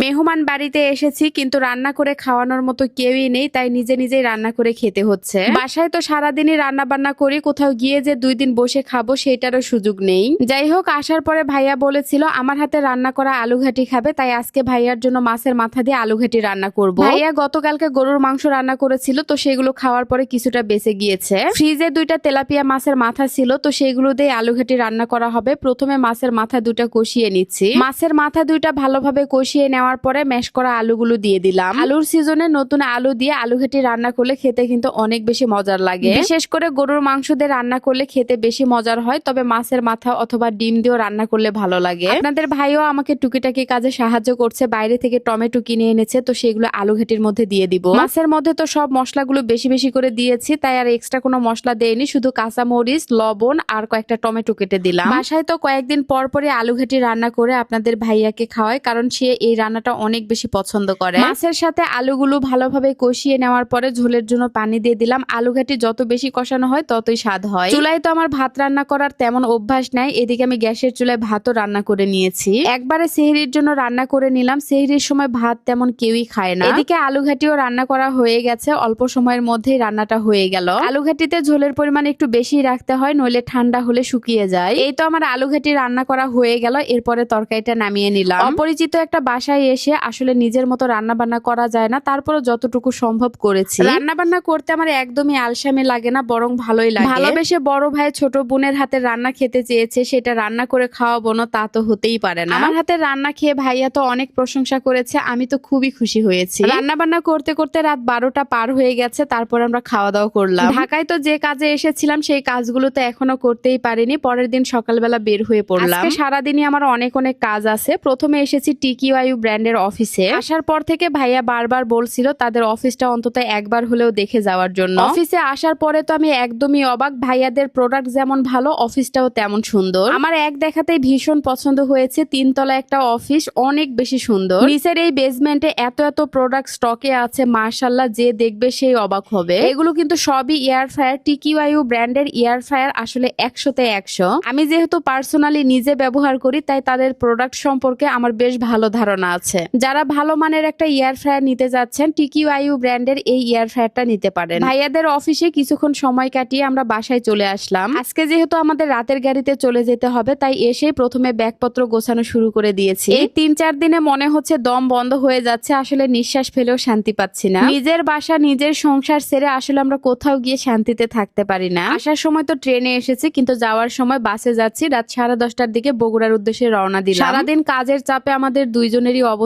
মেহমান বাড়িতে এসেছি কিন্তু রান্না করে খাওয়ানোর মতো কেউই নেই, তাই নিজে নিজেই রান্না করে খেতে হচ্ছে। বাসায় তো সারাদিনই রান্না বান্না করি, কোথাও গিয়ে যে 2 দিন বসে খাবো সেটারও সুযোগ নেই। যাই হোক, আসার পরে ভাইয়া বলেছিল আমার হাতে রান্না করা আলু ঘাটি খাবে, তাই আজকে ভাইয়ার জন্য মাছের মাথা দিয়ে আলু ঘাটি রান্না করব। ভাইয়া গতকালকে গরুর মাংস রান্না করেছিল, তো সেগুলো খাওয়ার পরে কিছুটা বেঁচে গিয়েছে। ফ্রিজে 2টা তেলাপিয়া মাছের মাথা ছিল, তো সেগুলো দিয়ে আলু ঘাটি রান্না করা হবে। প্রথমে মাছের মাথা 2টা কষিয়ে নিচ্ছি। মাছের মাথা 2টা ভালোভাবে কষিয়ে নেওয়ার পরে ম্যাশ করা আলুগুলো দিয়ে দিলাম। আলুর সিজনে নতুন আলু দিয়ে আলু ঘাটি রান্না করলে খেতে কিন্তু অনেক বেশি মজার লাগে। বিশেষ করে গরুর মাংস দিয়ে রান্না করলে খেতে বেশি মজার হয়, তবে মাছের মাথা অথবা ডিম দিয়েও রান্না করলে ভালো লাগে। আপনাদের ভাইও আমাকে টুকিটাকি কাজে সাহায্য করছে, বাইরে থেকে টমেটো কিনে এনেছে, তো সেগুলো আলু ঘাটির মধ্যে দিয়ে দিব। মাছের মধ্যে তো সব মশলাগুলো বেশি বেশি করে দিয়েছি, তাই আর এক্সট্রা কোনো মশলা দেয়নি, শুধু কাঁচা মরিচ, লবণ আর কয়েকটা টমেটো কেটে দিলাম। বাসায় তো কয়েকদিন পর পরই আলু ঘাটি রান্না করে আপনাদের ভাইয়াকে খাওয়ায়, কারণ সে এই রান্নাটা অনেক বেশি পছন্দ করে। মাছের সাথে আলুগুলো ভালোভাবে কষিয়ে নেওয়ার পরে ঝোলের জন্য পানি দিয়ে দিলাম। আলু ঘাটি যত বেশি কষানো হয় ততই স্বাদ হয়। চুলায় তো আমার ভাত রান্না করার তেমন অভ্যাস নাই, এদিকে আমি গ্যাসের চুলায় ভাতও রান্না করে নিয়েছি। একবারে সেহরির জন্য রান্না করে নিলাম। সেহরির সময় ভাত তেমন কেউই খায় না। এদিকে আলু ঘাটিও রান্না করা হয়ে গেছে, অল্প সময়ের মধ্যেই রান্নাটা হয়ে গেল। আলু ঘাটিতে ঝোলের পরিমাণ একটু বেশি রাখতে হয়, নইলে ঠান্ডা হলে শুকিয়ে যায়। এই তো আমার আলু ঘাটি রান্না করা হয়ে গেল, এরপরে তরকারিটা নামিয়ে নিলাম। অপরিচিত একটা বাসায় এসে আসলে নিজের মতো রান্না বান্না করা যায় না, তারপরে যতটুকু সম্ভব করেছি। রান্না বান্না করতে আমার একদমই আলসামি লাগে না, বরং ভালোই লাগে। ভালোবেসে বড় ভাই ছোট বোনের হাতে রান্না খেতে চেয়েছে, সেটা রান্না করে খাওয়াবো না তা তো হতেই পারে না। আমার হাতে রান্না খেয়ে ভাইয়া তো অনেক প্রশংসা করেছে, আমি তো খুবই খুশি হয়েছি। রান্না বান্না করতে করতে রাত 12টা পার হয়ে গেছে, তারপর আমরা খাওয়া দাওয়া করলাম। ঢাকায় তো যে কাজে এসেছিলাম সেই কাজগুলো তো এখনো করতেই পারিনি, পরের দিন সকালবেলা বের হয়ে পড়লাম। আজকে সারাদিনই আমার অনেক অনেক কাজ আছে। প্রথমে এসেছি টিকিওয়াইউ ব্র্যান্ডের অফিসে। আসার পর থেকে ভাইয়া বারবার বলছিল তাদের অফিসটা অন্তত একবার হলেও দেখে যাওয়ার জন্য। অফিসে আসার পরে তো আমি একদমই অবাক, ভাইয়াদের প্রোডাক্ট যেমন ভালো অফিসটাও তেমন সুন্দর। আমার এক দেখাতেই ভীষণ পছন্দ হয়েছে। 3 তলা একটা অফিস, অনেক বেশি সুন্দর। নিচের এই বেসমেন্টে এত এত প্রোডাক্ট স্টকে আছে, মাশাআল্লাহ, যে দেখবে সেই অবাক হবে। এগুলো কিন্তু সবই এয়ার ফ্রায়ার। টিকিওয়াইউ ব্র্যান্ডের এয়ার ফ্রায়ার আসলে 100তে 100। আমি যেহেতু পার্সোনালি নিজে ব্যবহার করি, তাই তাদের প্রোডাক্ট সম্পর্কে আমার বেশ ভালো ধারণা আছে। যারা ভালো মানের একটা এয়ার ফ্রায়ার নিতে যাচ্ছেন, টিকিওয়াইউ ব্র্যান্ডের এই এয়ার ফ্রায়ারটা নিতে পারেন। ভাইয়াদের অফিসে কিছুক্ষণ সময় কাটিয়ে আমরা বাসায় চলে আসলাম। আজকে যেহেতু আমাদের রাতের গাড়িতে চলে যেতে হবে, তাই এসেই প্রথমে ব্যাগপত্র গোছানো শুরু করে দিয়েছি। এই 3-4 দিনে মনে হচ্ছে দম বন্ধ হয়ে যাচ্ছে, আসলে নিঃশ্বাস ফেলেও শান্তি পাচ্ছি না। নিজের বাসা নিজের সংসার ছেড়ে আসলে আমরা কোথাও গিয়ে শান্তিতে থাকতে পারি না। আসার সময় তো ট্রেনে এসেছি, কিন্তু যাওয়ার সময় বাসে যাচ্ছি। রাত 10:30টার দিকে বগুড়ার উদ্দেশ্যে রওনা দিলাম। সারাদিন কাজের চাপে আমাদের দুইজনেরই অবস্থা